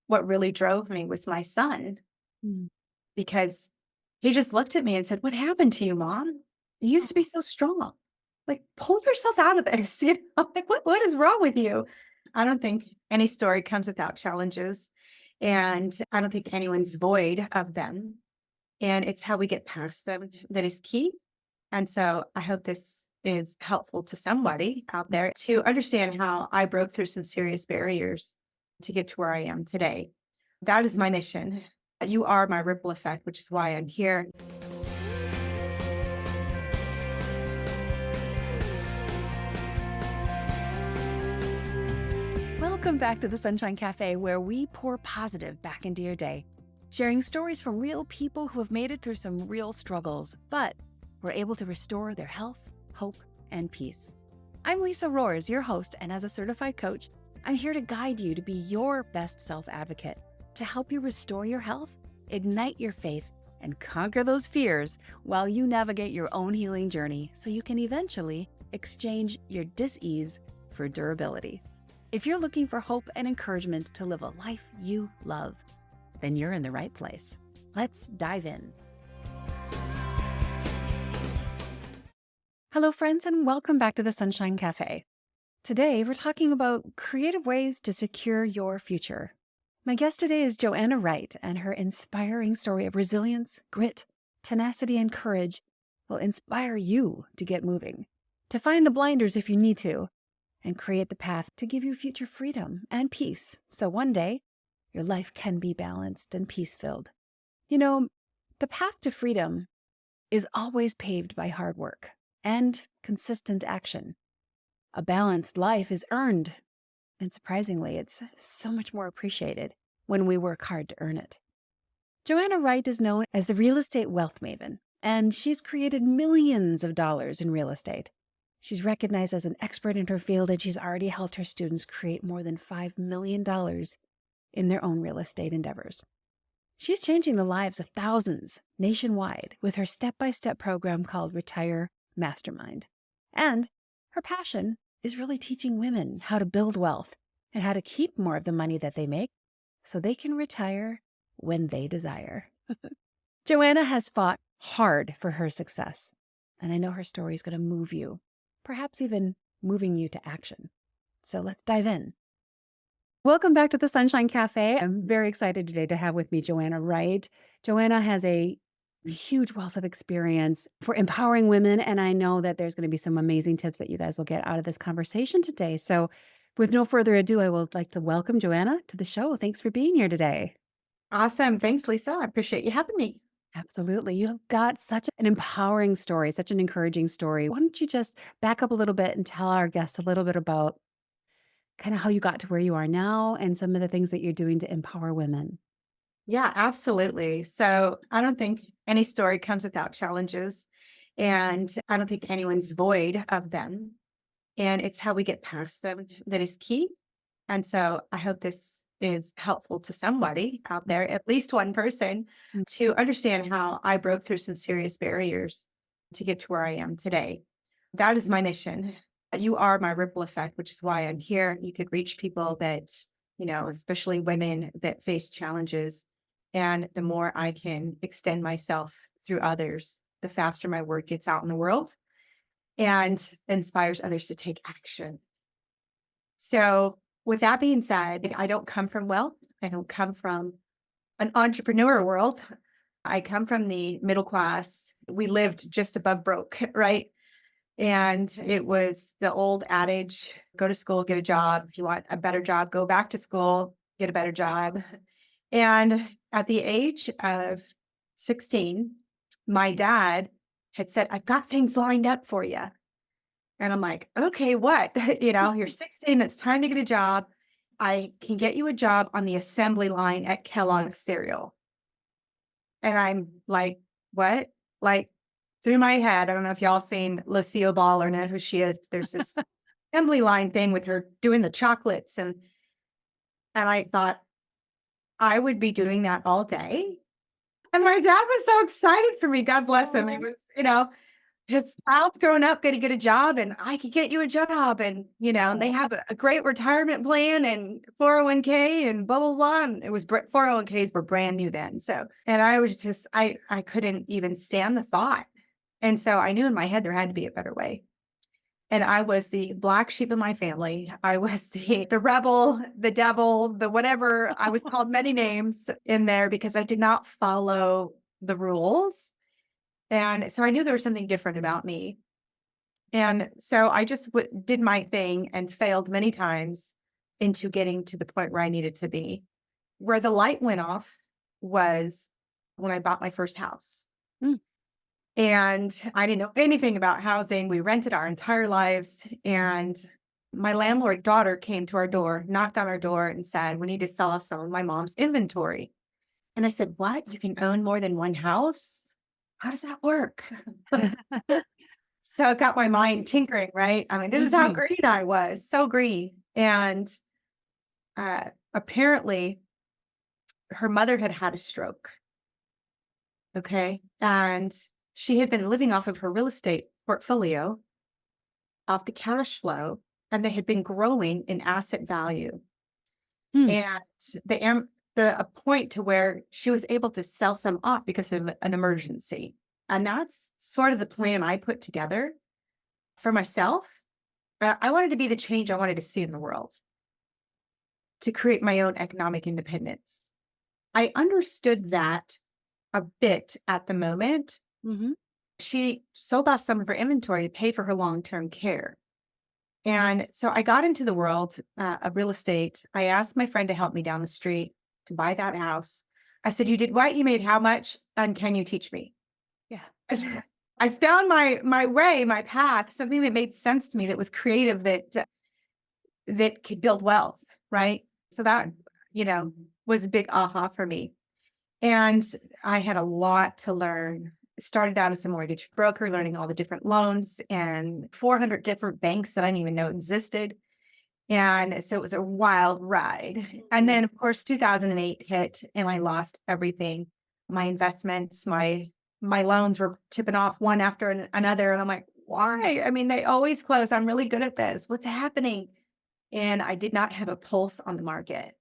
what really drove me was my son, Mm. because he just looked at me and said, "What happened to you, mom? You used to be so strong. Like, pull yourself out of this." Like, what is wrong with you? I don't think any story comes without challenges. And I don't think anyone's void of them. And it's how we get past them that is key. And so I hope this is helpful to somebody out there to understand how I broke through some serious barriers to get to where I am today. That is my mission. You are my ripple effect, which is why I'm here. Welcome back to the Sunshine Cafe, where we pour positive back into your day, sharing stories from real people who have made it through some real struggles, but were able to restore their health, hope, and peace. I'm Lisa Roers, your host, and as a certified coach, I'm here to guide you to be your best self-advocate, to help you restore your health, ignite your faith, and conquer those fears while you navigate your own healing journey so you can eventually exchange your dis-ease for durability. If you're looking for hope and encouragement to live a life you love, then you're in the right place. Let's dive in. Hello, friends, and welcome back to the Sunshine Cafe. Today, we're talking about creative ways to secure your future. My guest today is Joanna Wright, and her inspiring story of resilience, grit, tenacity, and courage will inspire you to get moving, to find the blinders if you need to, and create the path to give you future freedom and peace, so one day your life can be balanced and peace-filled. You know, the path to freedom is always paved by hard work and consistent action. A balanced life is earned, and surprisingly, it's so much more appreciated when we work hard to earn it. Joanna Wright is known as the real estate wealth maven, and she's created millions of dollars in real estate. She's recognized as an expert in her field, and she's already helped her students create more than $5 million in their own real estate endeavors. She's changing the lives of thousands nationwide with her step-by-step program called Retire Mastermind. And her passion is really teaching women how to build wealth and how to keep more of the money that they make so they can retire when they desire. Joanna has fought hard for her success, and I know her story is going to move you, perhaps even moving you to action. So let's dive in. Welcome back to the Sunshine Cafe. I'm very excited today to have with me Joanna Wright. Joanna has a huge wealth of experience for empowering women, and I know that there's going to be some amazing tips that you guys will get out of this conversation today. So with no further ado, I would like to welcome Joanna to the show. Thanks for being here today. Awesome. Thanks, Lisa. I appreciate you having me. Absolutely. You have got such an empowering story, such an encouraging story. Why don't you just back up a little bit and tell our guests a little bit about kind of how you got to where you are now and some of the things that you're doing to empower women? Yeah, absolutely. So I don't think any story comes without challenges. And I don't think anyone's void of them. And it's how we get past them that is key. And so I hope this is helpful to somebody out there, at least one person, Mm. to understand how I broke through some serious barriers to get to where I am today. That is my mission. You are my ripple effect, which is why I'm here. You could reach people that, especially women that face challenges. And the more I can extend myself through others, the faster my word gets out in the world and inspires others to take action. So, with that being said, I don't come from wealth. I don't come from an entrepreneur world. I come from the middle class. We lived just above broke, right? And it was the old adage, go to school, get a job. If you want a better job, go back to school, get a better job. And at the age of 16, my dad had said, I've got things lined up for you. And I'm like, okay, what? You're 16, it's time to get a job. I can get you a job on the assembly line at Kellogg's cereal. And I'm like, what? Like through my head, I don't know if y'all seen Lucille Ball or know who she is, but there's this assembly line thing with her doing the chocolates. And I thought I would be doing that all day. And my dad was so excited for me. God bless him. It was, his child's growing up, gonna get a job, and I could get you a job, and, and they have a great retirement plan and 401k and blah, blah, blah, and it was 401ks were brand new then, so and I was just I couldn't even stand the thought, and so I knew in my head there had to be a better way, and I was the black sheep of my family. I was the rebel, the devil, the whatever. I was called many names in there because I did not follow the rules, and so I knew there was something different about me. And so I just did my thing and failed many times into getting to the point where I needed to be. Where the light went off was when I bought my first house. Mm. And I didn't know anything about housing. We rented our entire lives. And my landlord daughter came to our door, knocked on our door, and said, "We need to sell off some of my mom's inventory." And I said, "What? You can own more than one house? How does that work?" So it got my mind tinkering, right? I mean, this is how Mhm. green I was, so green. And apparently, her mother had had a stroke. Okay. And she had been living off of her real estate portfolio, off the cash flow, and they had been growing in asset value. Hmm. And the a point to where she was able to sell some off because of an emergency. And that's sort of the plan I put together for myself. I wanted to be the change I wanted to see in the world, to create my own economic independence. I understood that a bit at the moment. Mhm. She sold off some of her inventory to pay for her long-term care. And so I got into the world of real estate. I asked my friend to help me down the street to buy that house. I said, "You did what? You made how much? And can you teach me?" Yeah. I found my way, my path, something that made sense to me, that was creative, that could build wealth, right? So that, was a big aha for me. And I had a lot to learn. Started out as a mortgage broker, learning all the different loans and 400 different banks that I didn't even know existed. And so it was a wild ride. And then, of course, 2008 hit and I lost everything. My investments, my loans were tipping off one after another. And I'm like, why? I mean, they always close. I'm really good at this. What's happening? And I did not have a pulse on the market.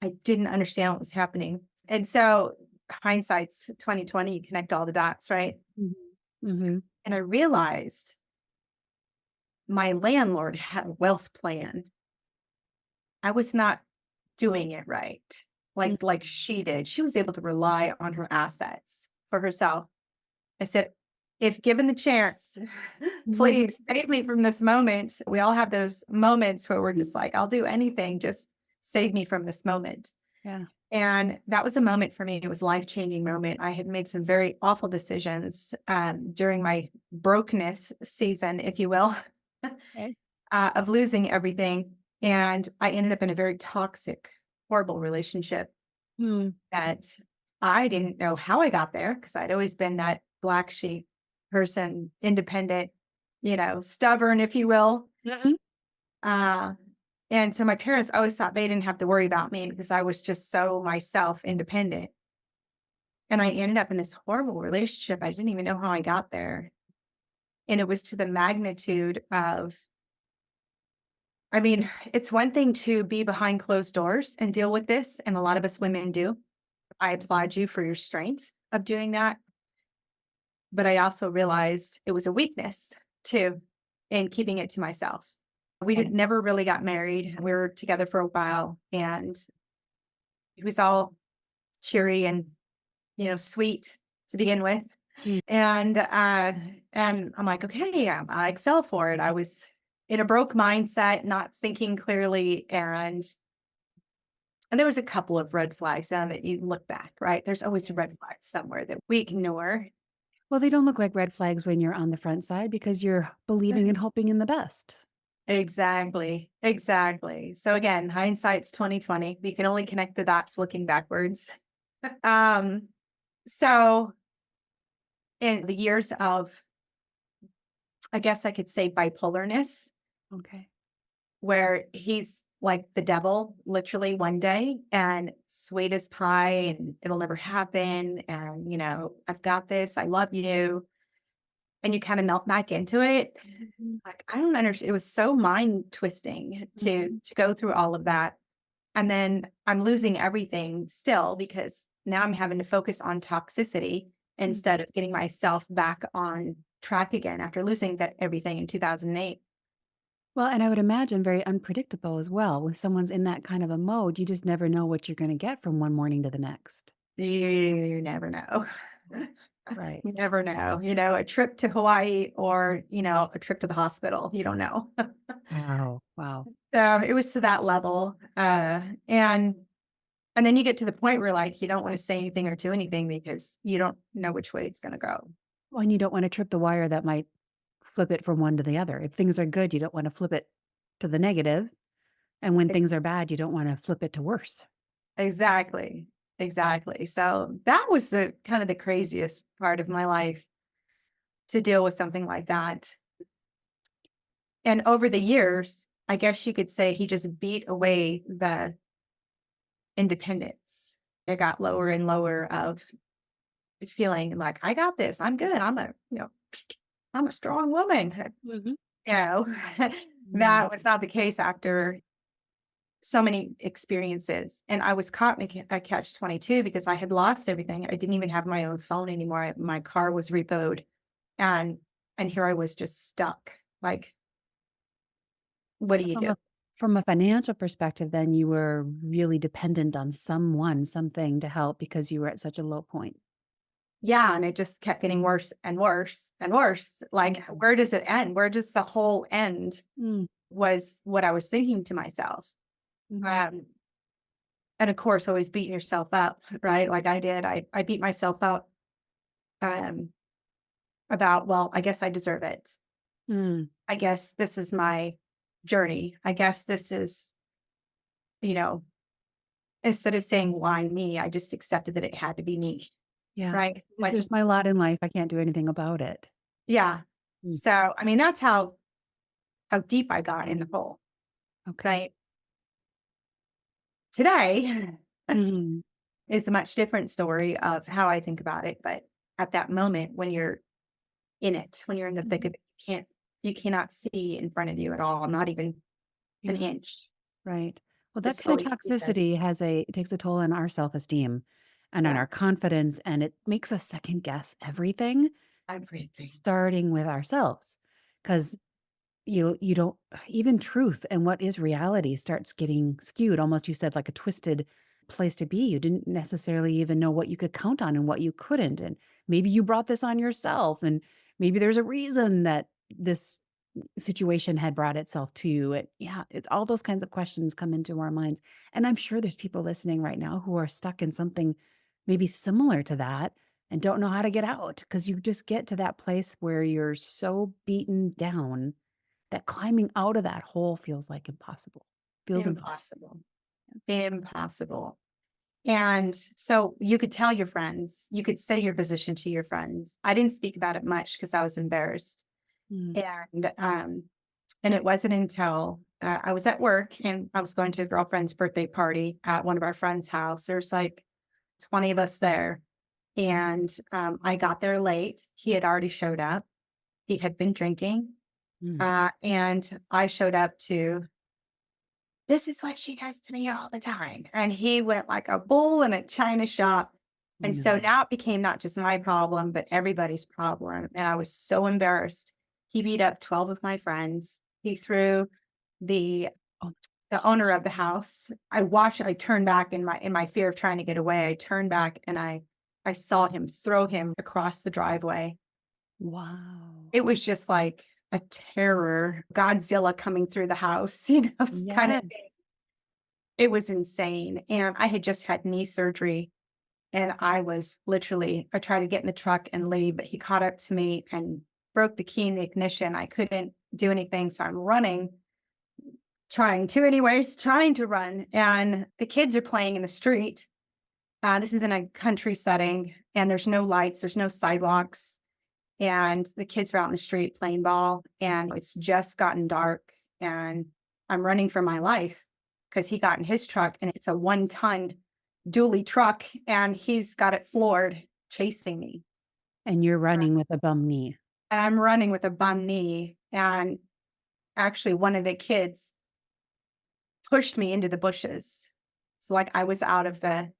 I didn't understand what was happening. And so hindsight's 2020, you connect all the dots, right? Mhm. Mhm. And I realized my landlord had a wealth plan. I was not doing it right. Mm. Like she did. She was able to rely on her assets for herself. I said, if given the chance, Mhm. please save me from this moment. We all have those moments where we're just like, I'll do anything, just save me from this moment. Yeah. And that was a moment for me. It was a life-changing moment. I had made some very awful decisions during my brokenness season, if you will, Okay. of losing everything. And I ended up in a very toxic, horrible relationship Mm. that I didn't know how I got there, because I'd always been that black sheep person, independent, stubborn, if you will. Mhm. Uh, and so my parents always thought they didn't have to worry about me because I was just so myself independent. And I ended up in this horrible relationship. I didn't even know how I got there. And it was to the magnitude of, I mean, it's one thing to be behind closed doors and deal with this. And a lot of us women do. I applaud you for your strength of doing that. But I also realized it was a weakness too, in keeping it to myself. We never really got married. We were together for a while and it was all cheery and, sweet to begin with. Mm. And I'm like, okay, I fell for it. I was in a broke mindset, not thinking clearly, and there was a couple of red flags now that you look back, right? There's always a red flag somewhere that we ignore. Well, they don't look like red flags when you're on the front side because you're believing and hoping in the best. Exactly. Exactly. So again, hindsight's 2020. We can only connect the dots looking backwards. Um, so in the years of, I guess I could say, bipolarness, Okay. where he's like the devil literally one day and sweet as pie and it'll never happen. And, I've got this. I love you. and you kind of melt back into it. Like, I don't understand. It was so mind twisting Mhm. to go through all of that. And then I'm losing everything still because now I'm having to focus on toxicity Mm. instead of getting myself back on track again after losing that everything in 2008. Well, and I would imagine very unpredictable as well. When someone's in that kind of a mode, you just never know what you're gonna get from one morning to the next. You never know. Right. You never know. A trip to Hawaii or, a trip to the hospital. You don't know. Wow. Wow. So it was to that level. And then you get to the point where like you don't want to say anything or do anything because you don't know which way it's gonna go. Well, and you don't wanna trip the wire that might flip it from one to the other. If things are good, you don't wanna flip it to the negative, and when things are bad, you don't wanna flip it to worse. Exactly. Exactly. So that was the kind of the craziest part of my life to deal with something like that. And over the years, I guess you could say he just beat away the independence. It got lower and lower of feeling like I got this. I'm good. I'm a strong woman. Mhm. You know, Mm. that was not the case after so many experiences. And I was caught in a catch 22 because I had lost everything. I didn't even have my own phone anymore. My car was repoed and here I was just stuck. Like, what do So you do? from a financial perspective, then you were really dependent on someone, something to help because you were at such a low point. Yeah, and it just kept getting worse and worse and worse. Like, Mhm. where does it end? Where does the whole end? Mm. Was what I was thinking to myself. Mhm. Um, and of course, always beating yourself up, right? Like I did. I beat myself up um, about, well, I guess I deserve it. Mm. I guess this is my journey. I guess this is, you know, instead of saying why me, I just accepted that it had to be me. Yeah. Right. This is just my lot in life. I can't do anything about it. Yeah. Mm. So, I mean, that's how deep I got in the hole. Okay. Right. Today Mhm. is a much different story of how I think about it. But at that moment, when you're in it, when you're in the thick Mhm. of it, you cannot see in front of you at all, not even an Yeah. inch. Right. Well, that Just kind of fully see that toxicity it takes a toll on our self-esteem and on yeah, our confidence, and it makes us second guess everything, everything. starting with ourselves. Because you don't even truth and what is reality starts getting skewed, almost you said like a twisted place to be. You didn't necessarily even know what you could count on and what you couldn't, and maybe you brought this on yourself, and maybe there's a reason that this situation had brought itself to you. And yeah, it's all those kinds of questions come into our minds, and I'm sure there's people listening right now who are stuck in something maybe similar to that and don't know how to get out because you just get to that place where you're so beaten down that climbing out of that hole feels like impossible. Feels impossible. Impossible. Impossible. And so you could tell your friends, you could say your position to your friends. I didn't speak about it much because I was embarrassed. Mm, And it wasn't until I was at work and I was going to a girlfriend's birthday party at one of our friends' house. There's like 20 of us there. And I got there late. He had already showed up. He had been drinking. mm. And I showed up to, this is what she does to me all the time. And he went like a bull in a china shop. And so No. now it became not just my problem, but everybody's problem. And I was so embarrassed. He beat up 12 of my friends. He threw the Oh, the owner of the house. I turned back in my fear of trying to get away. I turned back and I saw him throw him across the driveway. wow. It was just like a terror, Godzilla coming through the house, kind of thing. Yes. It was insane. And I had just had knee surgery and I tried to get in the truck and leave, but he caught up to me and broke the key in the ignition. I couldn't do anything. So I'm running, trying to run. And the kids are playing in the street. This is in a country setting and there's no lights, there's no sidewalks. And the kids are out in the street playing ball and it's just gotten dark and I'm running for my life because he got in his truck and it's a 1-ton dually truck and he's got it floored chasing me. And you're running with a bum knee. and I'm running with a bum knee. And actually, one of the kids pushed me into the bushes. So, like, I was out of the,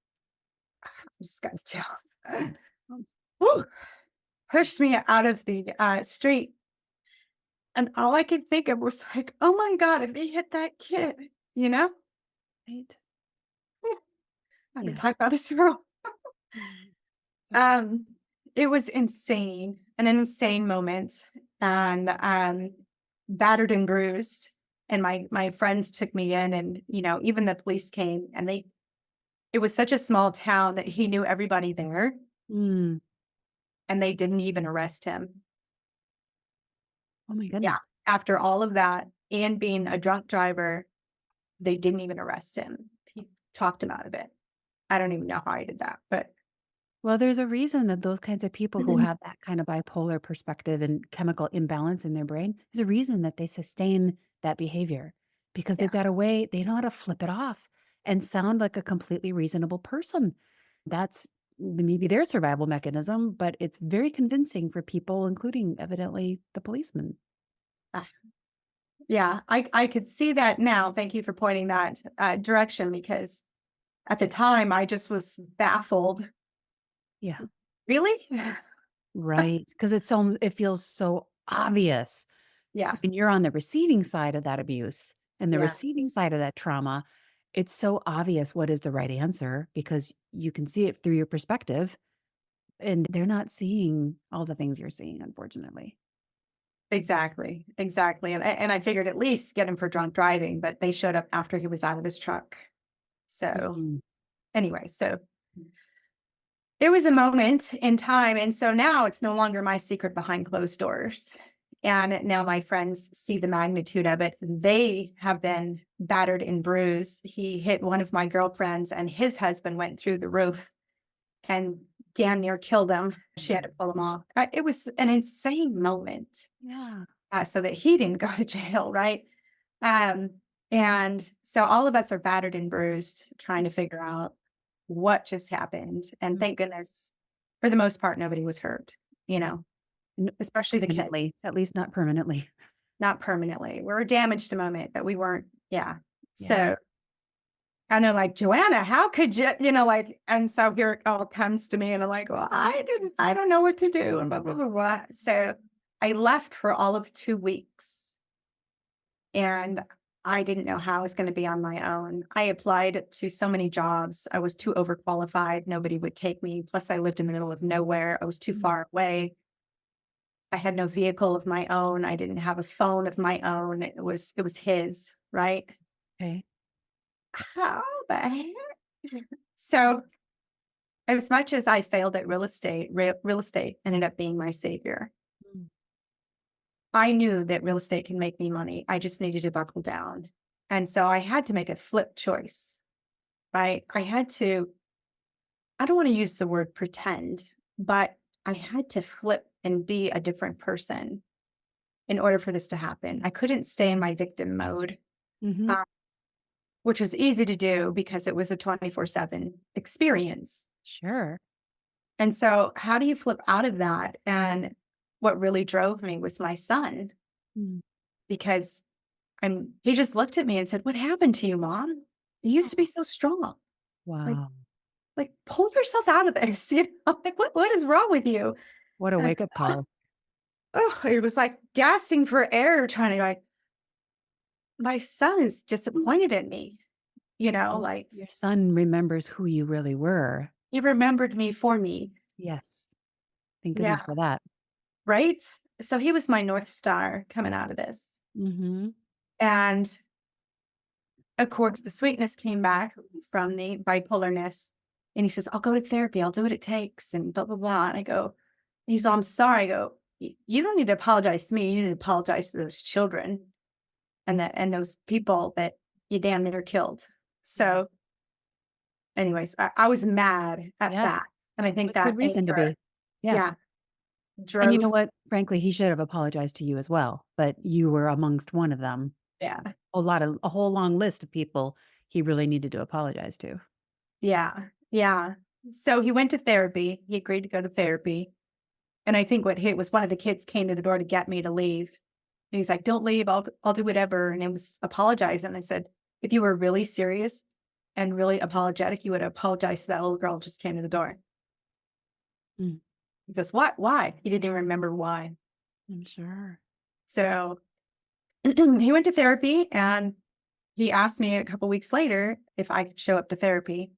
I just got chills. Woo! Pushed me out of the street. And all I could think of was like, oh my God, if he hit that kid, you know? Right. I could Yeah. talk about this for Mm. So um it was insane, an insane moment, and battered and bruised. And my friends took me in, and even the police came, and it was such a small town that he knew everybody there, mm. and they didn't even arrest him. Oh my Yeah. goodness. After all of that and being a drunk driver, they didn't even arrest him. He talked him out of it. I don't even know how I did that, but Well, there's a reason that those kinds of people who have that kind of bipolar perspective and chemical imbalance in their brain, there's a reason that they sustain that behavior because yeah, they've got a way, they know how to flip it off and sound like a completely reasonable person. That's maybe their survival mechanism, but it's very convincing for people, including evidently the policeman. uh, yeah. I could see that now. Thank you for pointing that direction, because at the time I just was baffled. Yeah. Really? Right. Because it feels so obvious Yeah, when you're on the receiving side of that abuse and the yeah, receiving side of that trauma, it's so obvious what is the right answer because you can see it through your perspective and they're not seeing all the things you're seeing, unfortunately. exactly, exactly. And I figured at least get him for drunk driving, but they showed up after he was out of his truck. So Mhm. anyway, so it was a moment in time, and so now it's no longer my secret behind closed doors. And now my friends see the magnitude of it. They have been battered and bruised. He hit one of my girlfriends, and his husband went through the roof and damn near killed him. She had to pull him off. It was an insane moment, Yeah. so that he didn't go to jail, right? Um, and so all of us are battered and bruised, trying to figure out what just happened. And Mm. thank goodness, for the most part, nobody was hurt, N- especially the kids. Permanently, at least not permanently. Not permanently. We were damaged a moment, but we weren't. Yeah. Yeah. So I know, like, Joanna, how could you, like, and so here it all comes to me, and I'm like, well, I don't know what to do, and blah, blah, blah, blah. So I left for all of 2 weeks, and I didn't know how I was going to be on my own. I applied to so many jobs. I was too overqualified. Nobody would take me. Plus, I lived in the middle of nowhere. I was too Mm. far away. I had no vehicle of my own. I didn't have a phone of my own. It was his, right? Okay. How the heck? So, as much as I failed at real estate ended up being my savior. Mm. I knew that real estate can make me money. I just needed to buckle down. And so I had to make a flip choice, right? I don't want to use the word pretend, but I had to flip and be a different person in order for this to happen. I couldn't stay in my victim mode, Mhm. uh, which was easy to do because it was a 24/7 experience. Sure. And so, how do you flip out of that? And what really drove me was my son, Mm. because he just looked at me and said, "What happened to you, mom? You used to be Oh, so strong. Like, wow. pull yourself out of this." Like, what is wrong with you? What a And wake-up call. oh, it was like gasping for air, trying to, like, my son is disappointed in me, Well, like, your son remembers who you really were. he remembered me for me. Yes. Thank Yeah. goodness for that. Right. So he was my North Star coming out of this. Mhm. And of course, the sweetness came back from the bipolarness. And he says, I'll go to therapy. I'll do what it takes. And blah, blah, blah. And I go, he's all, I'm sorry. I go, You don't need to apologize to me. You need to apologize to those children and those people that you damn near killed. Mhm. So, anyways, I was mad at Yeah, that. And I think with good that reason to anger, be. Yeah. yeah, And you know drove, what? Frankly, he should have apologized to you as well, but you were amongst one of them. yeah, A whole long list of people he really needed to apologize to. yeah, yeah. So he went to therapy. He agreed to go to therapy. And I think what hit was one of the kids came to the door to get me to leave. And he's like, "Don't leave. I'll do whatever." And it was apologize. And I said, "If you were really serious and really apologetic, you would apologize to that little girl who just came to the door." Mm, He goes, "What? Why?" He didn't even remember why. I'm sure. So he went to therapy and he asked me a couple weeks later if I could show up to therapy.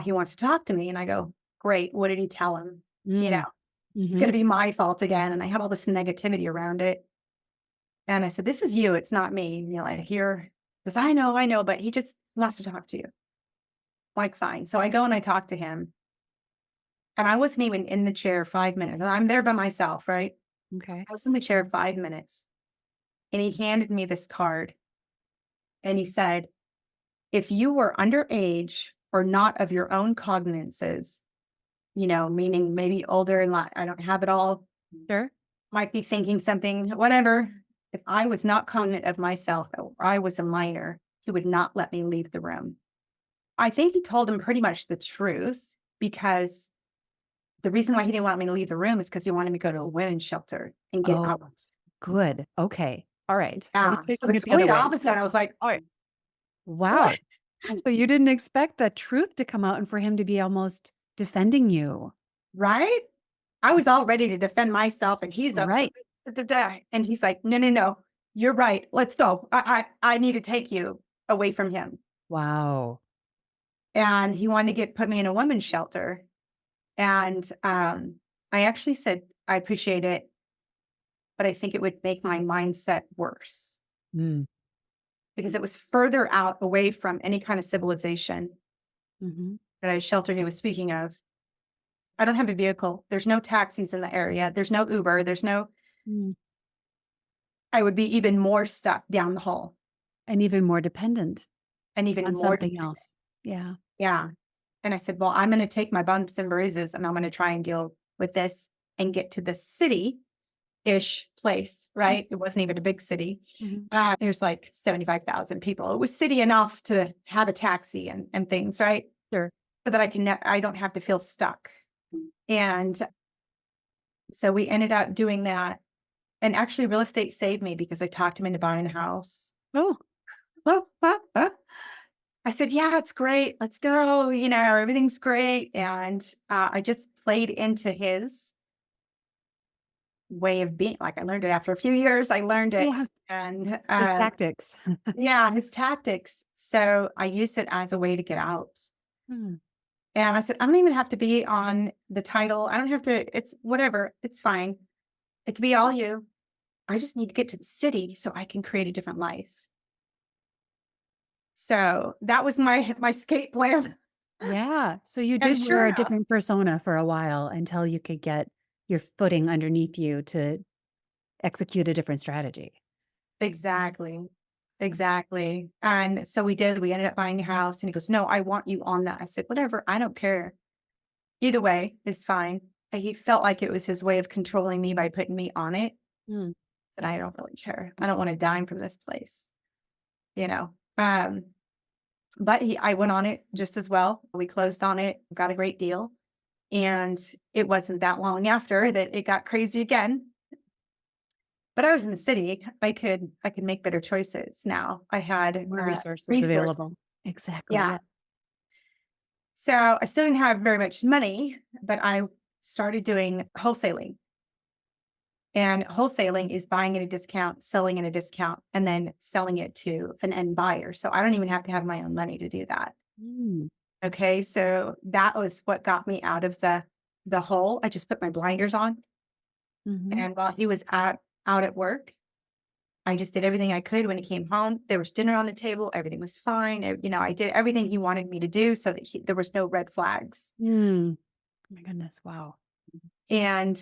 He wants to talk to me. And I go, "Great. What did he tell him?" You know, Mm. it's going Hmm. to be my fault again. And I have all this negativity around it. And I said, "This is you. It's not me." And you're like, here, because I know, but he just wants to talk to you. Like, fine. So I go and I talk to him. And I wasn't even in the chair 5 minutes. And I'm there by myself, right? Okay. I was in the chair 5 minutes. And he handed me this card. And he said, "If you were underage or not of your own cognizances, meaning maybe older and I don't have it all, Sure. might be thinking something, whatever. If I was not cognizant of myself or I was a minor, he would not let me leave the room." I think he told him pretty much the truth because the reason why he didn't want me to leave the room is because he wanted me to go to a women's shelter and get Oh, out. good. Okay. All right. I was Yeah. So the taking it the other complete way. opposite. I was like, All right. "Ugh." Wow. So you didn't expect the truth to come out and for him to be almost defending you. Right? I was all ready to defend myself, and he's up, Right. and he's like, "No, no, no, you're right. Let's go. I need to take you away from him." Wow. And he wanted to put me in a women's shelter. And I actually said, "I appreciate it, but I think it would make my mindset worse Mm. because it was further out away from any kind of civilization, Hmm. the shelter he was speaking of. I don't have a vehicle. There's no taxis in the area. There's no Uber. Mm. I would be even more stuck down the hall And even more dependent and even on more. something else. Yeah. Yeah. And I said, "Well, I'm going to take my bumps and bruises and I'm going to try and deal with this and get to the city ish place," right? It wasn't even a big city. Mhm. There's like 75,000 people. It was city enough to have a taxi and things, right? Sure. So that I don't have to feel stuck. And so we ended up doing that. And actually, real estate saved me because I talked him into buying a house. Oh, I said, "Yeah, it's great. Let's go. Everything's great." And I just played into his way of being. Like, I learned it after a few years. I learned it. yes. And His tactics. yeah, his tactics. So I used it as a way to get out. Hmm. And I said, "I don't even have to be on the title. I don't have to, it's whatever. It's fine. It could be all you. I just need to get to the city so I can create a different life." So that was my escape plan. Yeah. So you And did wear sure a enough, different persona for a while until you could get your footing underneath you to execute a different strategy. exactly. Exactly. And so we ended up buying a house and he goes, "No, I want you on that." I said, "Whatever, I don't care. Either way is fine." And he felt like it was his way of controlling me by putting me on it. Mm. Said, "I don't really care. I don't want to dime from this place, you know." Um, but I went on it just as well. We closed on it, got a great deal. And it wasn't that long after that it got crazy again. But I was in the city. I could make better choices now. I had More resources resources. available. Exactly. Yeah. Yeah. So I still didn't have very much money, but I started doing wholesaling. And wholesaling is buying at a discount, selling at a discount, and then selling it to an end buyer. So I don't even have to have my own money to do that. Mm. Okay. So that was what got me out of the hole. I just put my blinders on. Hmm. And while he was out at work, I just did everything I could. When he came home, there was dinner on the table. Everything was fine. I did everything he wanted me to do so that there was no red flags. Mm. Oh my goodness. Wow. And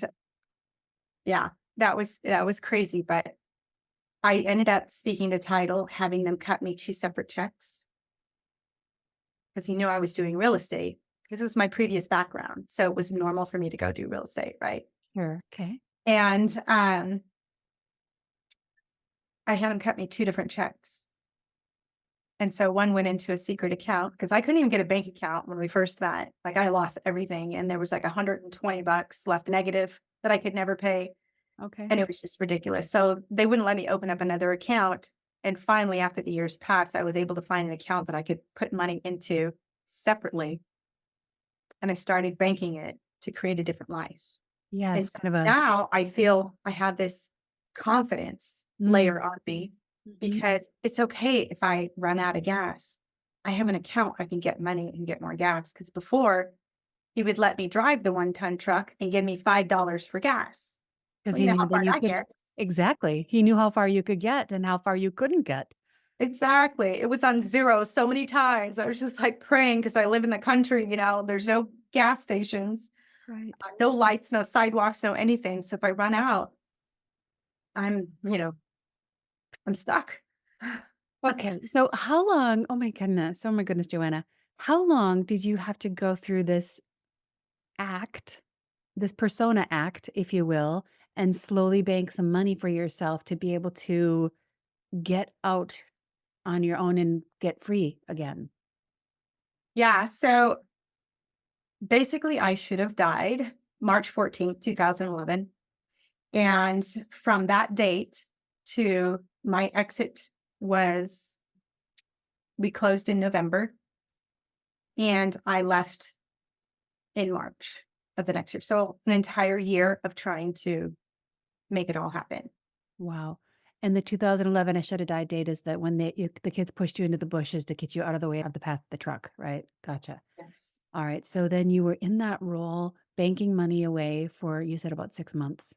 yeah, that was crazy. But I ended up speaking to title, having them cut me two separate checks because he knew I was doing real estate because it was my previous background. So it was normal for me to go do real estate, right? Sure. Okay. And I had him cut me two different checks. And so one went into a secret account because I couldn't even get a bank account when we first met. Like, I lost everything and there was like $120 left negative. that I could never pay. Okay. And it was just ridiculous. So they wouldn't let me open up another account. And finally, after the years passed, I was able to find an account that I could put money into separately. And I started banking it to create a different life. And Yes, so kind of a now I feel I have this confidence mm, layer on me mhm. because it's okay if I run out of gas. I have an account I can get money and get more gas. Because before he would let me drive the 1-ton truck and give me $5 for gas. 'Cause Well, you he know knew how then far you that could gets. exactly. He knew how far you could get and how far you couldn't get. Exactly. It was on 0 so many times. I was just, like, praying because I live in the country, there's no gas stations, Right. no lights, no sidewalks, no anything. So if I run out, I'm stuck. Okay, so how long oh my goodness, Joanna. How long did you have to go through this act, this persona act, if you will, and slowly bank some money for yourself to be able to get out on your own and get free again? Yeah, so basically, I should have died March 14th, 2011, and from that date to my exit was we closed in November, and I left in March of the next year. So an entire year of trying to make it all happen. Wow. And the 2011 I should have died date is that when the kids pushed you into the bushes to get you out of the way of the path of the truck, right? Gotcha. Yes. All right. So then you were in that role, banking money away for, you said about 6 months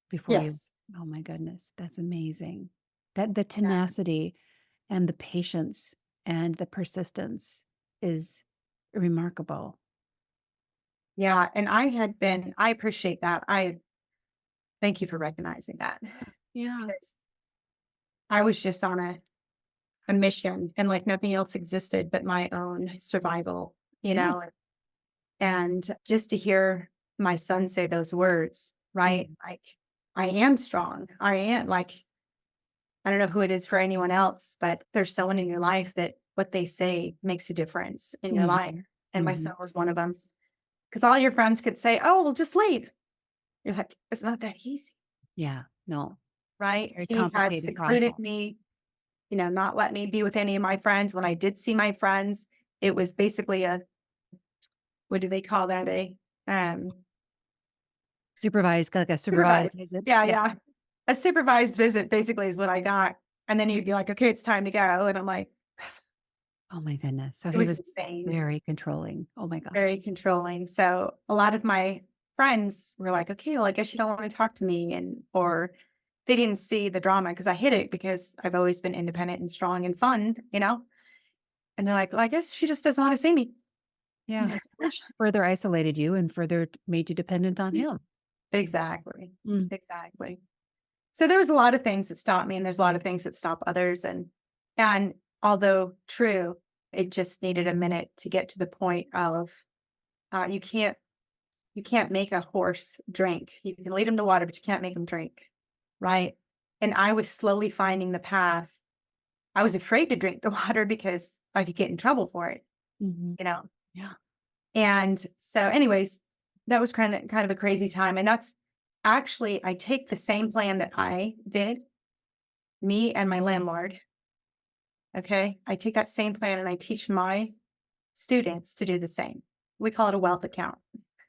before you, Yes. oh my goodness, that's amazing. That the Yeah. tenacity and the patience and the persistence is remarkable. Yeah. And I appreciate that. I thank you for recognizing that Yeah. because I was just on a mission and like nothing else existed but my own survival, you know, Yes. and just to hear my son say those words, right? Mm, Like, I am strong. I am like, I don't know who it is for anyone else, but there's someone in your life that what they say makes a difference in your life. mhm, And my son mhm. was one of them. Because all your friends could say, oh, well, just leave. You're like, it's not that easy, Yeah. No. right? Very He had complicated process. secluded me, not let me be with any of my friends. When I did see my friends, it was basically what do they call that? Um, Supervised, like a supervised. supervised visit. Yeah, Yeah. yeah. A supervised visit basically is what I got. And then he'd be like, okay, it's time to go. And I'm like, Oh my goodness. So it he was was insane. very controlling. Oh my gosh. Very controlling. So a lot of my friends were like, okay, well, I guess you don't want to talk to me. Or they didn't see the drama because I hid it because I've always been independent and strong and fun. And they're like, well, I guess she just doesn't want to see me. Yeah. Which further isolated you and further made you dependent on him. Exactly. Mm, Exactly. So there was a lot of things that stopped me and there's a lot of things that stop others. And although true, it just needed a minute to get to the point of you can't make a horse drink. You can lead him to water, but you can't make him drink. Right. And I was slowly finding the path. I was afraid to drink the water because I could get in trouble for it, mhm. you know. Yeah. And so, anyways, that was kind of a crazy time. And that's actually I take the same plan that I did, me and my landlord. Okay. I take that same plan and I teach my students to do the same. We call it a wealth account.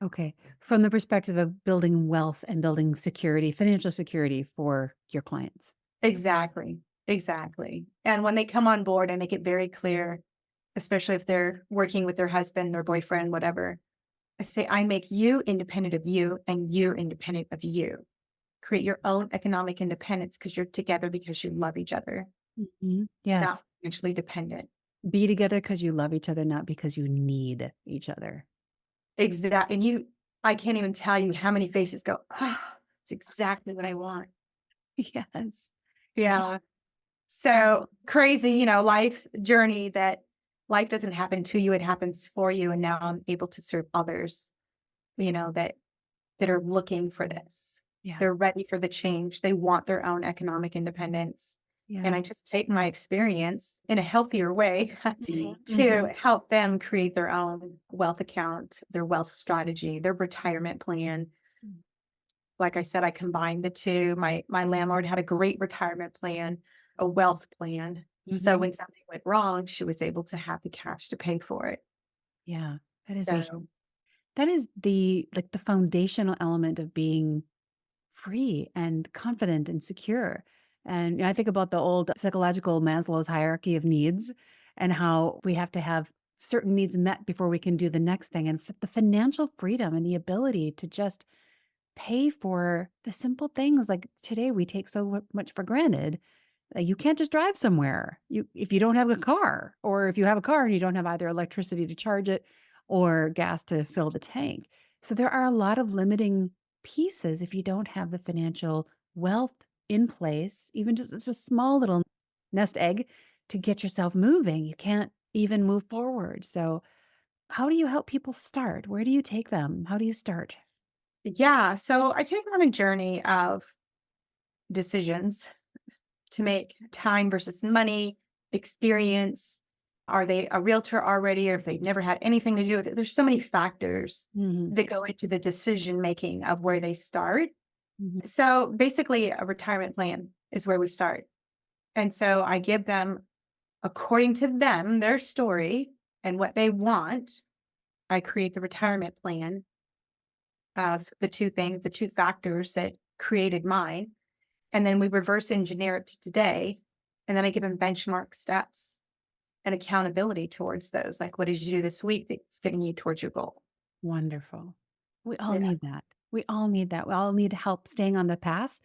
Okay. From the perspective of building wealth and building security, financial security for your clients. Exactly. Exactly. And when they come on board, I make it very clear, especially if they're working with their husband, their boyfriend, whatever. I say, I make you independent of you and you're independent of you. Create your own economic independence because you're together because you love each other, Mhm. not Yes. mutually dependent. Be together because you love each other, not because you need each other. Exactly. I can't even tell you how many faces go, ah, it's exactly what I want. Yes. Yeah. Yeah. So crazy, life journey that life doesn't happen to you, it happens for you. And now I'm able to serve others, that are looking for this. Yeah. They're ready for the change. They want their own economic independence. And Yeah. I just take my experience in a healthier way Mhm. to Mhm. help them create their own wealth account, their wealth strategy, their retirement plan. Like I said, I combined the two. My landlord had a great retirement plan, a wealth plan. So Hmm. when something went wrong, she was able to have the cash to pay for it. Yeah. That is a So that is the like the foundational element of being free and confident and secure. And I think about the old psychological Maslow's hierarchy of needs and how we have to have certain needs met before we can do the next thing. And the financial freedom and the ability to just pay for the simple things like today we take so much for granted. You can't just drive somewhere. If you don't have a car, or if you have a car and you don't have either electricity to charge it or gas to fill the tank. So there are a lot of limiting pieces if you don't have the financial wealth in place, even just it's a small little nest egg to get yourself moving. You can't even move forward. So how do you help people start? Where do you take them? How do you start? yeah, so I take them on a journey of decisions to make, time versus money, experience. Are they a realtor already, or if they've never had anything to do with it? There's so many factors Hmm. that go into the decision making of where they start. Hmm. So basically, a retirement plan is where we start. And so I give them, according to them, their story and what they want. I create the retirement plan of the two things, the two factors that created mine. And then we reverse engineer it to today. And then I give them benchmark steps and accountability towards those. Like, what did you do this week that's getting you towards your goal? Wonderful. We all Yeah. need that. We all need that. We all need help staying on the path.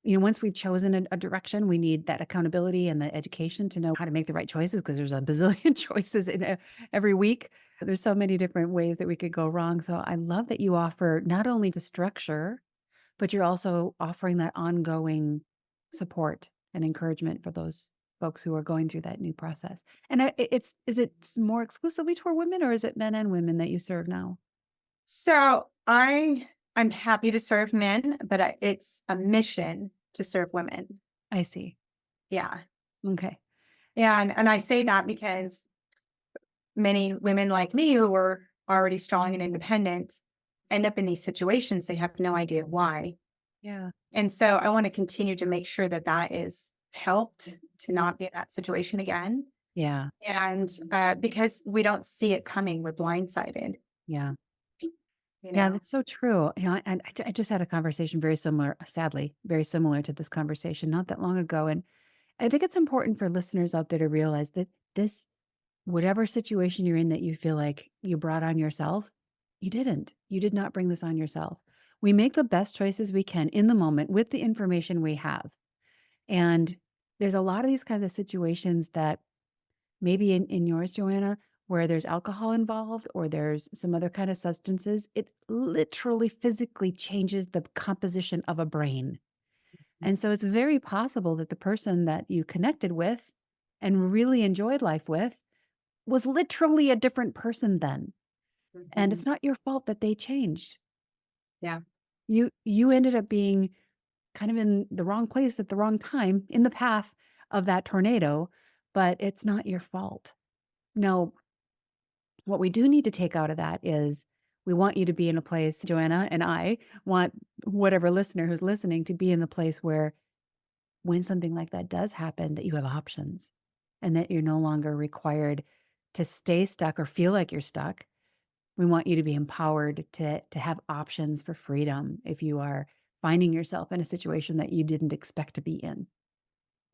Once we've chosen a direction, we need that accountability and the education to know how to make the right choices because there's a bazillion choices in every week. There's so many different ways that we could go wrong. So I love that you offer not only the structure, but you're also offering that ongoing support and encouragement for those folks who are going through that new process. And is it more exclusively toward women or is it men and women that you serve now? So I'm happy to serve men, but it's a mission to serve women. I see. Yeah. Okay. And I say that because many women like me who were already strong and independent end up in these situations. They have no idea why. Yeah. And so I want to continue to make sure that that is helped to not be in that situation again. Yeah. And because we don't see it coming, we're blindsided, Yeah. you Yeah, know? that's so true. And I just had a conversation very similar, sadly, very similar to this conversation not that long ago. And I think it's important for listeners out there to realize that this, whatever situation you're in that you feel like you brought on yourself, you didn't. You did not bring this on yourself. We make the best choices we can in the moment with the information we have. And there's a lot of these kinds of situations that maybe in yours, Joanna, where there's alcohol involved or there's some other kind of substances, it literally physically changes the composition of a brain. And so it's very possible that the person that you connected with and really enjoyed life with was literally a different person then. And Mhm. it's not your fault that they changed. Yeah. You ended up being kind of in the wrong place at the wrong time in the path of that tornado, but it's not your fault. No, what we do need to take out of that is we want you to be in a place, Joanna and I want whatever listener who's listening to be in the place where when something like that does happen, that you have options and that you're no longer required to stay stuck or feel like you're stuck. We want you to be empowered to have options for freedom if you are finding yourself in a situation that you didn't expect to be in.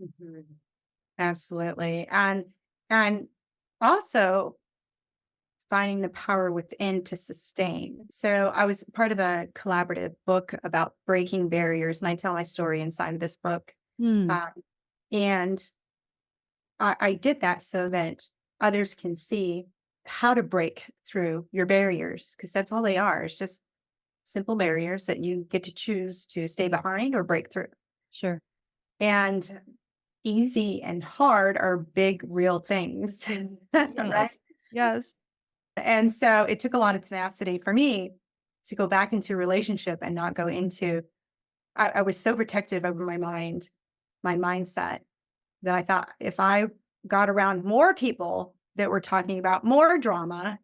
Mhm. Absolutely. And also finding the power within to sustain. So I was part of a collaborative book about breaking barriers, and I tell my story inside of this book. Hmm. Um, and I did that so that others can see how to break through your barriers, because that's all they are. It's just simple barriers that you get to choose to stay behind or break through. Sure. And easy and hard are big, real things. Right. Yes. Yes. And so it took a lot of tenacity for me to go back into a relationship and not go into, I was so protective over my mind, my mindset, that I thought if I got around more people that were talking about more drama,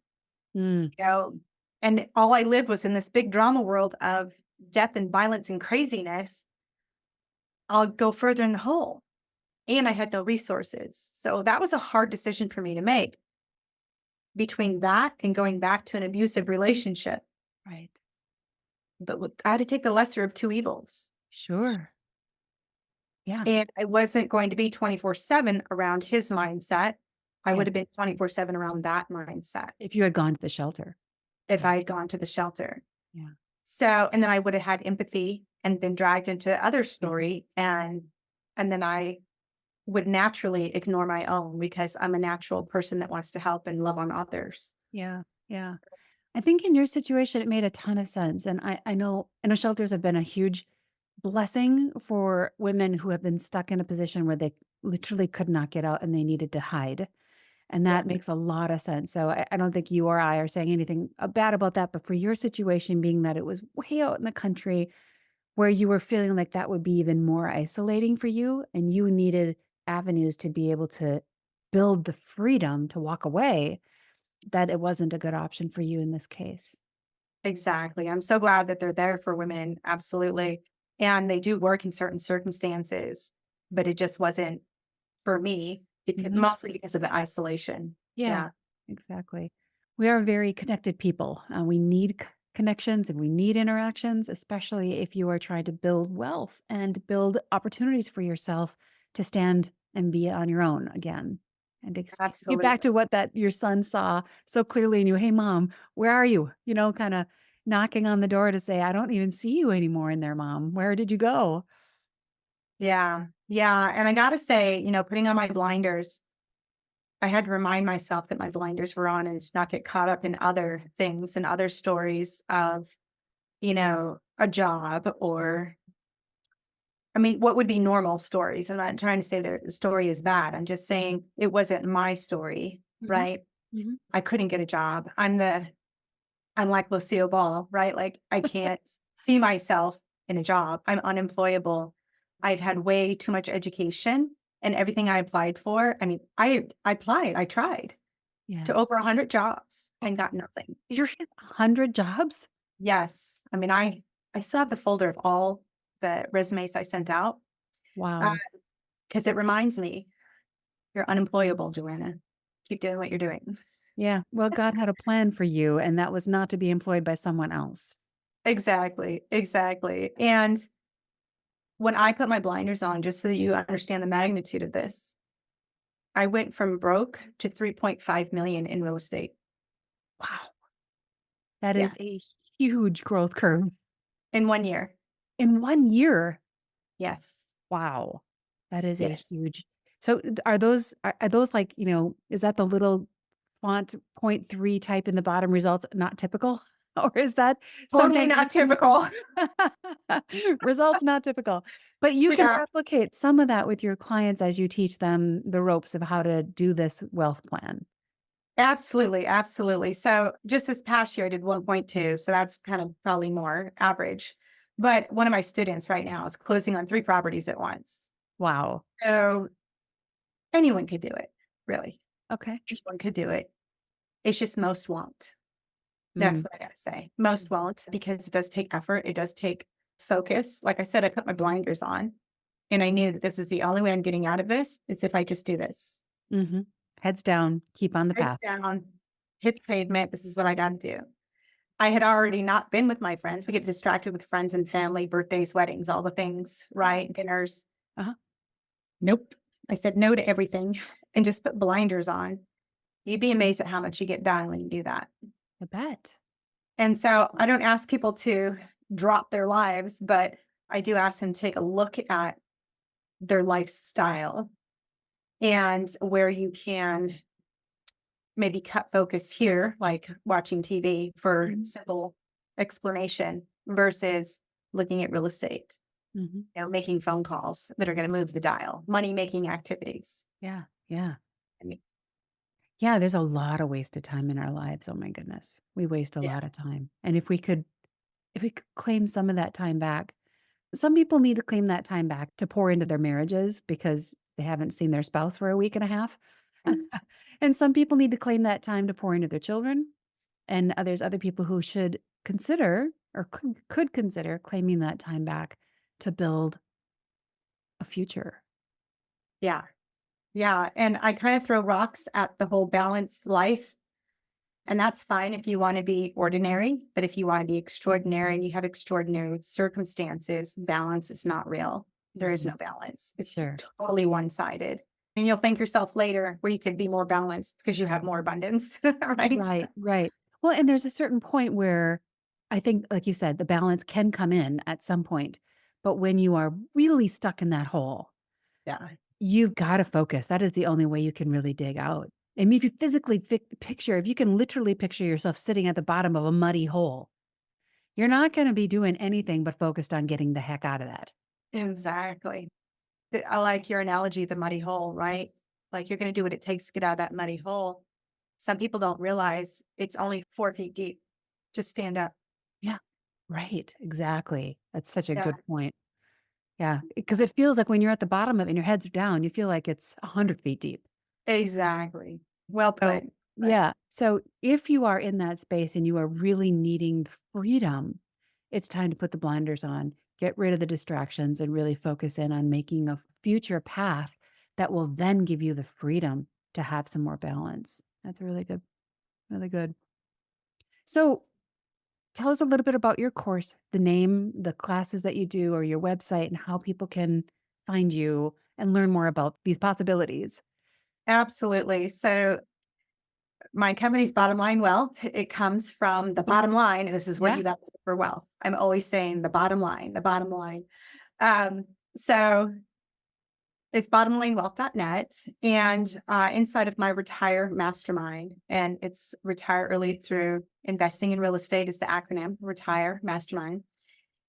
Mm. you know, and all I lived was in this big drama world of death and violence and craziness, I'll go further in the hole. And I had no resources. So that was a hard decision for me to make between that and going back to an abusive relationship. Right. But I had to take the lesser of two evils. Sure. Yeah. And I wasn't going to be 24/7 around his mindset. I Yeah. would have been 24/7 around that mindset If you had gone to the shelter. if Yeah. I had gone to the shelter. Yeah. So, and then I would have had empathy and been dragged into other story, and then I would naturally ignore my own because I'm a natural person that wants to help and love on others. Yeah. Yeah. I think in your situation, it made a ton of sense. And I know shelters have been a huge blessing for women who have been stuck in a position where they literally could not get out and they needed to hide. And Yeah, that makes a lot of sense. So I don't think you or I are saying anything bad about that. But for your situation, being that it was way out in the country where you were feeling like that would be even more isolating for you, and you needed avenues to be able to build the freedom to walk away, that it wasn't a good option for you in this case. exactly. I'm so glad that they're there for women. Absolutely. And they do work in certain circumstances, but it just wasn't for me, Mhm. mostly because of the isolation. Yeah, Yeah, exactly. We are very connected people. We need connections and we need interactions, especially if you are trying to build wealth and build opportunities for yourself to stand and be on your own again. And to get back absolutely. to what that your son saw so clearly in you. Hey, mom, where are you? Kind of knocking on the door to say, I don't even see you anymore in there, mom. Where did you go? Yeah. Yeah. And I got to say, putting on my blinders, I had to remind myself that my blinders were on and to not get caught up in other things and other stories of, a job or, I mean, what would be normal stories? I'm not trying to say that the story is bad. I'm just saying it wasn't my story, Hmm. right? Hmm. I couldn't get a job. I'm like Lucille Ball, right? Like I can't see myself in a job. I'm unemployable. I've had way too much education and everything I applied for. I mean, I applied, I tried to Yes. over 100 jobs and got nothing. You're hit 100 jobs? Yes. I mean, I still have the folder of all the resumes I sent out Wow. because it reminds me you're unemployable, Joanna. Keep doing what you're doing. Yeah. Well, God had a plan for you, and that was not to be employed by someone else. Exactly. Exactly. And when I put my blinders on, just so that you understand the magnitude of this, I went from broke to 3.5 million in real estate. Wow. That Yeah, is a huge growth curve in 1 year. in 1 year. Yes. Wow. That is a Yes. huge. So are those like, is that the little font .3 type in the bottom results not typical? Or is that Totally something not typical. results not typical? But you can Yeah, replicate some of that with your clients as you teach them the ropes of how to do this wealth plan. absolutely. Absolutely. So just this past year, I did 1.2. So that's kind of probably more average. But one of my students right now is closing on 3 properties at once. Wow. So anyone could do it, really. Okay. Anyone could do it. It's just most won't. That's Mm. what I gotta say. Most won't because it does take effort. It does take focus. Like I said, I put my blinders on and I knew that this is the only way I'm getting out of this is if I just do this. Mhm. Heads down, keep on the Head path. down, hit the pavement. This is what I gotta do. I had already not been with my friends. We get distracted with friends and family, birthdays, weddings, all the things, right? Dinners. Uh-huh. Nope. I said no to everything and just put blinders on. You'd be amazed at how much you get done when you do that. I bet. And so I don't ask people to drop their lives, but I do ask them to take a look at their lifestyle and where you can maybe cut focus here, like watching TV for simple explanation versus looking at real estate, Mhm. making phone calls that are going to move the dial, money making activities. Yeah, yeah. I mean, Yeah, there's a lot of wasted time in our lives, oh my goodness. We waste a yeah, lot of time, and if we could claim some of that time back. Some people need to claim that time back to pour into their marriages because they haven't seen their spouse for a week and a half. And some people need to claim that time to pour into their children. And there's other people who should consider or could consider claiming that time back to build a future. Yeah. Yeah. And I kind of throw rocks at the whole balanced life. And that's fine if you want to be ordinary. But if you want to be extraordinary and you have extraordinary circumstances, balance is not real. There is Mhm. no balance. It's Sure. totally one sided. And you'll thank yourself later where you could be more balanced because you have more abundance. Right. Right, right. Well, and there's a certain point where I think, like you said, the balance can come in at some point. But when you are really stuck in that hole, Yeah. you've got to focus. That is the only way you can really dig out. I mean, if you physically picture, if you can literally picture yourself sitting at the bottom of a muddy hole, you're not going to be doing anything but focused on getting the heck out of that. Exactly. I like your analogy, the muddy hole, right? Like you're going to do what it takes to get out of that muddy hole. Some people don't realize it's only 4 feet deep. Just stand up. Yeah. Right. Exactly. That's such a Yeah, good point. Yeah. Because it feels like when you're at the bottom of it and your head's down, you feel like it's 100 feet deep. exactly. Well So, put. But yeah. So if you are in that space and you are really needing freedom, it's time to put the blinders on, get rid of the distractions, and really focus in on making a future path that will then give you the freedom to have some more balance. That's really good. Really good. So tell us a little bit about your course, the name, the classes that you do, or your website, and how people can find you and learn more about these possibilities. absolutely. So my company's bottom line wealth, it comes from the bottom line. And this is what Yeah. you got to do for wealth. I'm always saying the bottom line, the bottom line. So it's bottomlinewealth.net. And inside of my retire mastermind, and it's retire early through investing in real estate is the acronym, retire mastermind.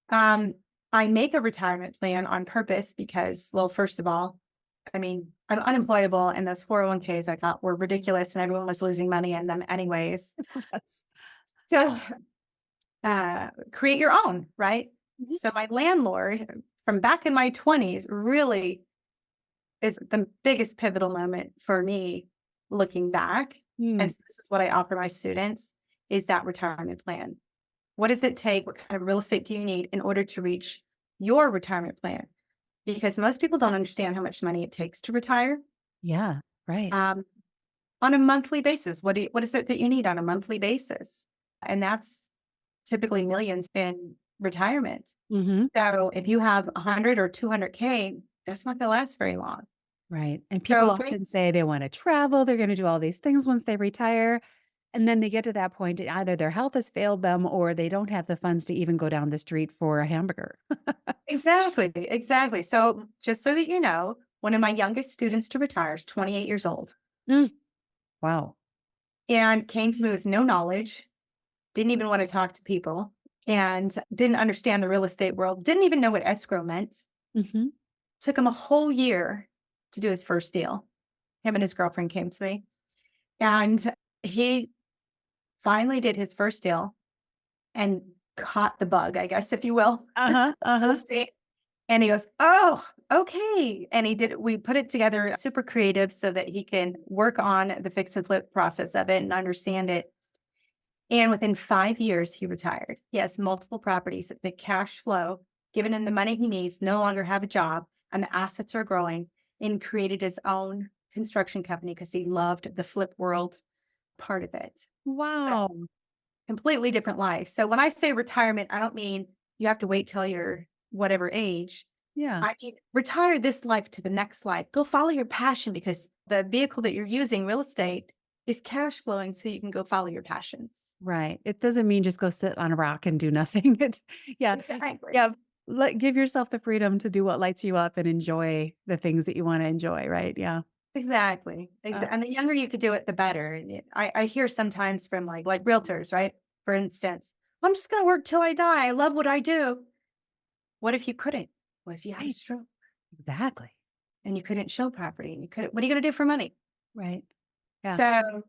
Um, I make a retirement plan on purpose because, well, first of all, I mean, I'm unemployable and those 401ks I thought were ridiculous and everyone was losing money in them anyways. Yes. So create your own, right? Mhm. So my landlord from back in my 20s really is the biggest pivotal moment for me looking back. Mm, And so this is what I offer my students is that retirement plan. What does it take? What kind of real estate do you need in order to reach your retirement plan? Because most people don't understand how much money it takes to retire yeah. Right. um, on a monthly basis. What is it that you need on a monthly basis? And that's typically millions in retirement. Hmm. So if you have 100 or 200K, that's not going to last very long. Right. And people So great. often say they want to travel, they're going to do all these things once they retire. And then they get to that point, and either their health has failed them or they don't have the funds to even go down the street for a hamburger. Exactly, exactly. So just so that you know, one of my youngest students to retire is 28 years old Mm, wow. and came to me with no knowledge, didn't even want to talk to people, and didn't understand the real estate world, didn't even know what escrow meant. Hmm. Took him a whole year to do his first deal. Him and his girlfriend came to me, and he finally did his first deal and caught the bug, I guess, if you will, Uh huh. Uh real huh. estate. And he goes, "Oh, okay." And he did we put it together super creative so that he can work on the fix and flip process of it and understand it. And within 5 years, he retired. He has multiple properties. The cash flow, given him the money he needs, no longer have a job, and the assets are growing, and created his own construction company because he loved the flip world part of it. But Wow. completely different life. So when I say retirement, I don't mean you have to wait till you're whatever age. Yeah. I mean, retire this life to the next life. Go follow your passion because the vehicle that you're using, real estate, is cash flowing so you can go follow your passions. Right. It doesn't mean just go sit on a rock and do nothing. It's, yeah. Exactly. Yeah. Give yourself the freedom to do what lights you up and enjoy the things that you want to enjoy. Right. Yeah. Exactly. Uh, And the younger you could do it, the better. And I hear sometimes from like realtors, right? For instance, I'm just going to work till I die. I love what I do. What if you couldn't? What if you had a right. stroke Exactly. and you couldn't show property and you couldn't, what are you going to do for money? Right. Yeah. So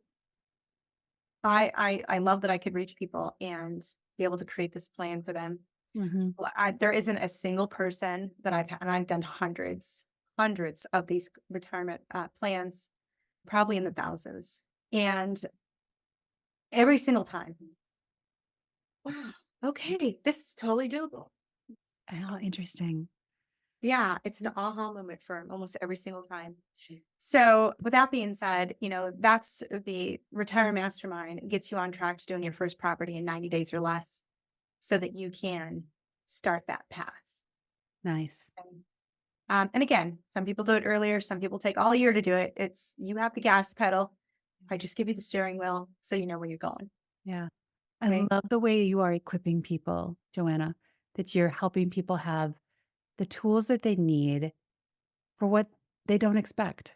I love that I could reach people and be able to create this plan for them. Hmm. There isn't a single person that I've had, and I've done hundreds of these retirement plans, probably in the thousands. And every single time. Wow. Okay. This is totally doable. Oh, interesting. Yeah. It's an aha moment for almost every single time. So, with that being said, that's the Retire Mastermind. It gets you on track to doing your first property in 90 days or less so that you can start that path. Nice. And again, some people do it earlier, some people take all year to do it. It's you have the gas pedal. I just give you the steering wheel so you know where you're going. Yeah. I Okay. love the way you are equipping people, Joanna, that you're helping people have the tools that they need for what they don't expect.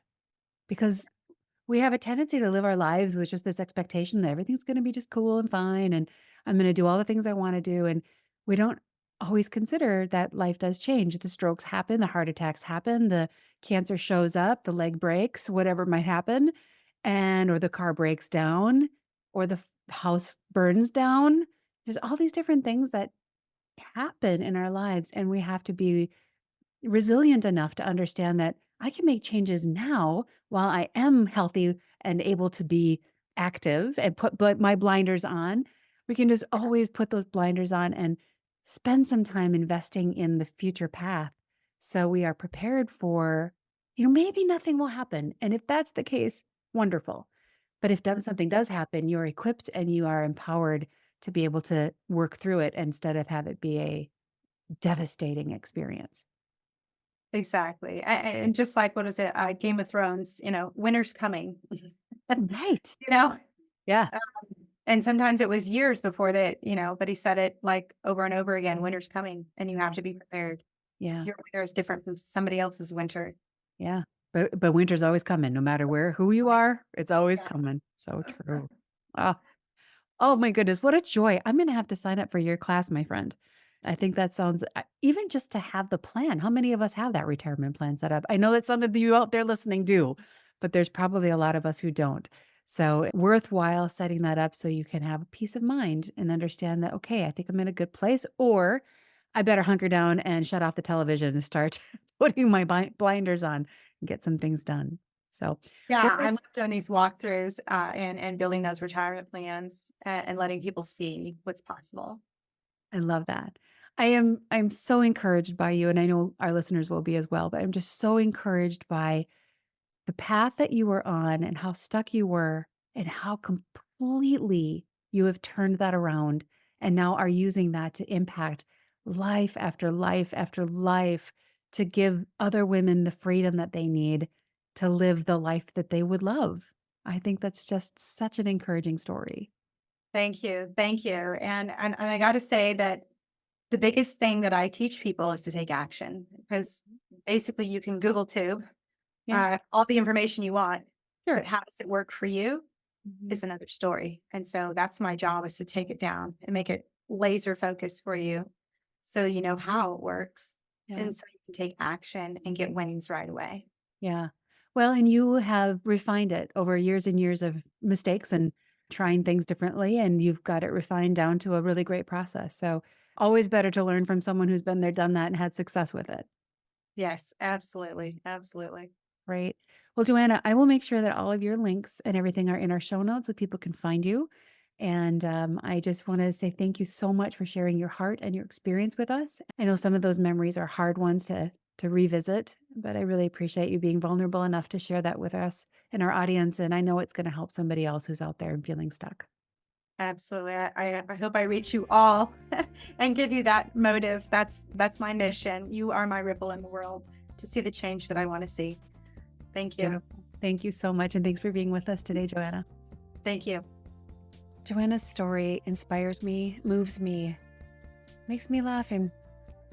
Because we have a tendency to live our lives with just this expectation that everything's going to be just cool and fine. And I'm going to do all the things I want to do. And we don't always consider that life does change. The strokes happen, the heart attacks happen, the cancer shows up, the leg breaks, whatever might happen, or the car breaks down, or the house burns down. There's all these different things that happen in our lives. And we have to be resilient enough to understand that I can make changes now while I am healthy and able to be active and put my blinders on. We can just always put those blinders on and spend some time investing in the future path so we are prepared for, maybe nothing will happen. And if that's the case, wonderful. But if something does happen, you're equipped and you are empowered to be able to work through it instead of have it be a devastating experience. Exactly. And just like, what is it? Game of Thrones, winter's coming, Right. you know? Yeah. Uh, and sometimes it was years before that, but he said it like over and over again, winter's coming and you have to be prepared. Yeah. Your winter is different from somebody else's winter. Yeah. But winter's always coming no matter who you are, it's always Yeah. coming. So true. Oh, oh my goodness, what a joy. I'm gonna have to sign up for your class, my friend. I think that sounds even just to have the plan. How many of us have that retirement plan set up? I know that some of you out there listening do, but there's probably a lot of us who don't. So worthwhile setting that up so you can have peace of mind and understand that, okay, I think I'm in a good place, or I better hunker down and shut off the television and start putting my blinders on and get some things done. So, Yeah, what I love doing these walkthroughs and building those retirement plans and letting people see what's possible. I love that. I'm so encouraged by you, and I know our listeners will be as well, but I'm just so encouraged by the path that you were on and how stuck you were and how completely you have turned that around and now are using that to impact life after life after life to give other women the freedom that they need to live the life that they would love. I think that's just such an encouraging story. Thank you. Thank you. And I got to say that the biggest thing that I teach people is to take action because basically you can Google tube Yeah, all the information you want, but sure. how does it work for you Mhm. is another story. And so that's my job is to take it down and make it laser focused for you so you know how it works. Yeah. And so you can take action and get winnings right away. Yeah. Well, and you have refined it over years and years of mistakes and trying things differently, and you've got it refined down to a really great process. So, always better to learn from someone who's been there, done that, and had success with it. Yes, absolutely. Absolutely. Right. Well, Joanna, I will make sure that all of your links and everything are in our show notes so people can find you. And I just want to say thank you so much for sharing your heart and your experience with us. I know some of those memories are hard ones to revisit, but I really appreciate you being vulnerable enough to share that with us and our audience. And I know it's going to help somebody else who's out there and feeling stuck. Absolutely. I hope I reach you all and give you that motive. That's my mission. You are my ripple in the world to see the change that I want to see. Thank you. Beautiful. Thank you so much. And thanks for being with us today, Joanna. Thank you. Joanna's story inspires me, moves me, makes me laugh, and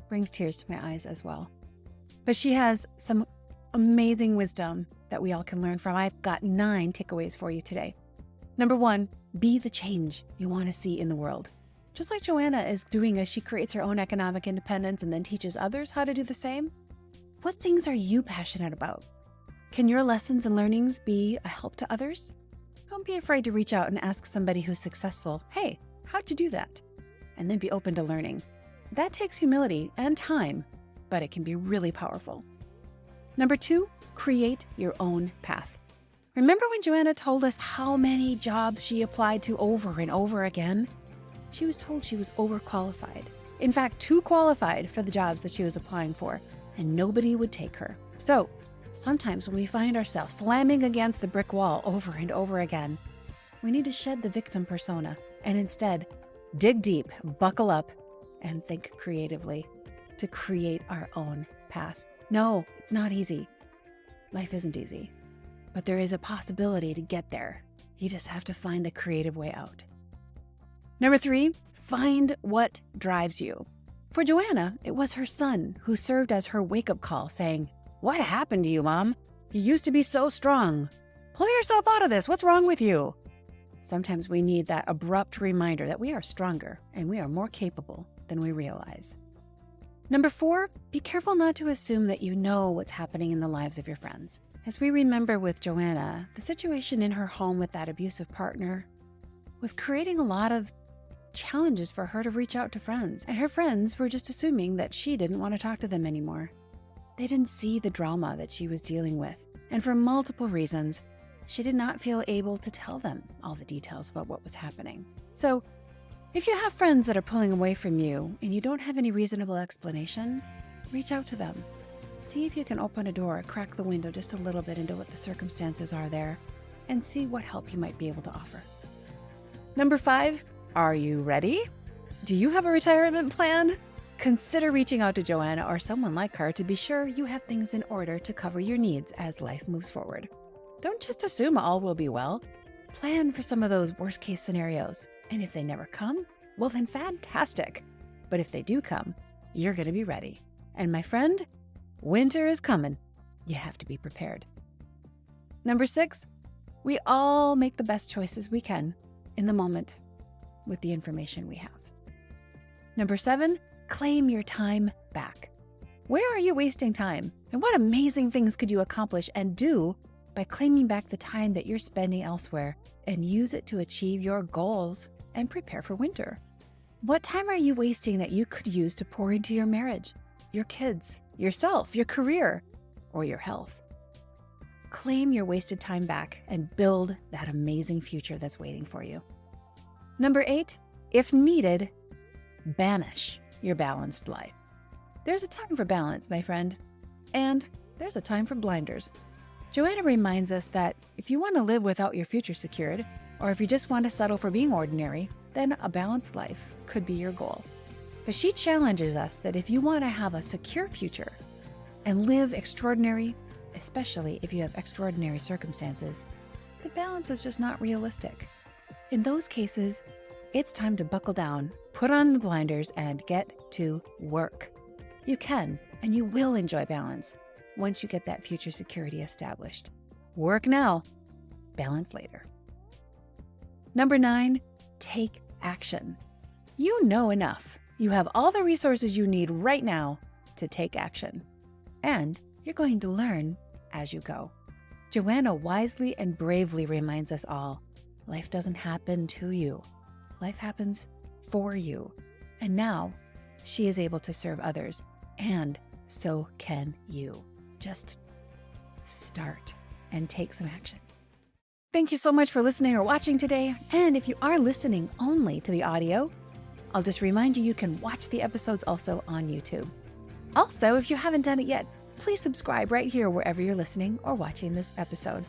brings tears to my eyes as well. But she has some amazing wisdom that we all can learn from. I've got 9 takeaways for you today. Number 1, be the change you want to see in the world. Just like Joanna is doing as she creates her own economic independence and then teaches others how to do the same. What things are you passionate about? Can your lessons and learnings be a help to others? Don't be afraid to reach out and ask somebody who's successful, hey, how'd you do that? And then be open to learning. That takes humility and time, but it can be really powerful. Number 2, create your own path. Remember when Joanna told us how many jobs she applied to over and over again? She was told she was overqualified. In fact, too qualified for the jobs that she was applying for, and nobody would take her. So, sometimes when we find ourselves slamming against the brick wall over and over again, we need to shed the victim persona and instead dig deep, buckle up, and think creatively to create our own path. No, it's not easy. Life isn't easy, but there is a possibility to get there. You just have to find the creative way out. Number 3, find what drives you. For Joanna, it was her son who served as her wake-up call saying, "What happened to you, Mom? You used to be so strong. Pull yourself out of this. What's wrong with you?" Sometimes we need that abrupt reminder that we are stronger and we are more capable than we realize. Number 4, be careful not to assume that you know what's happening in the lives of your friends. As we remember with Joanna, the situation in her home with that abusive partner was creating a lot of challenges for her to reach out to friends, and her friends were just assuming that she didn't want to talk to them anymore. They didn't see the drama that she was dealing with, and for multiple reasons, she did not feel able to tell them all the details about what was happening. So, if you have friends that are pulling away from you and you don't have any reasonable explanation, reach out to them. See if you can open a door, crack the window just a little bit into what the circumstances are there, and see what help you might be able to offer. Number 5, are you ready? Do you have a retirement plan? Consider reaching out to Joanna or someone like her to be sure you have things in order to cover your needs as life moves forward. Don't just assume all will be well. Plan for some of those worst-case scenarios. And if they never come, well then fantastic. But if they do come, you're going to be ready. And my friend, winter is coming. You have to be prepared. Number 6, we all make the best choices we can in the moment with the information we have. Number 7, claim your time back. Where are you wasting time? And what amazing things could you accomplish and do by claiming back the time that you're spending elsewhere and use it to achieve your goals and prepare for winter? What time are you wasting that you could use to pour into your marriage, your kids, yourself, your career, or your health? Claim your wasted time back and build that amazing future that's waiting for you. Number 8, if needed, banish your balanced life. There's a time for balance, my friend, and there's a time for blinders. Joanna reminds us that if you want to live without your future secured, or if you just want to settle for being ordinary, then a balanced life could be your goal. But she challenges us that if you want to have a secure future and live extraordinary, especially if you have extraordinary circumstances, the balance is just not realistic. In those cases, it's time to buckle down, put on the blinders, and get to work. You can, and you will enjoy balance once you get that future security established. Work now, balance later. Number 9, take action. You know enough. You have all the resources you need right now to take action. And you're going to learn as you go. Joanna wisely and bravely reminds us all, life doesn't happen to you. Life happens for you. And now she is able to serve others, and so can you. Just start and take some action. Thank you so much for listening or watching today. And if you are listening only to the audio, I'll just remind you can watch the episodes also on YouTube. Also, if you haven't done it yet, please subscribe right here wherever you're listening or watching this episode.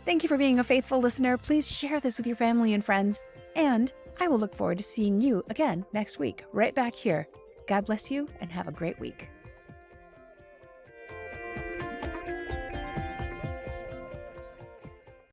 Thank you for being a faithful listener. Please share this with your family and friends. And I will look forward to seeing you again next week, right back here. God bless you and have a great week.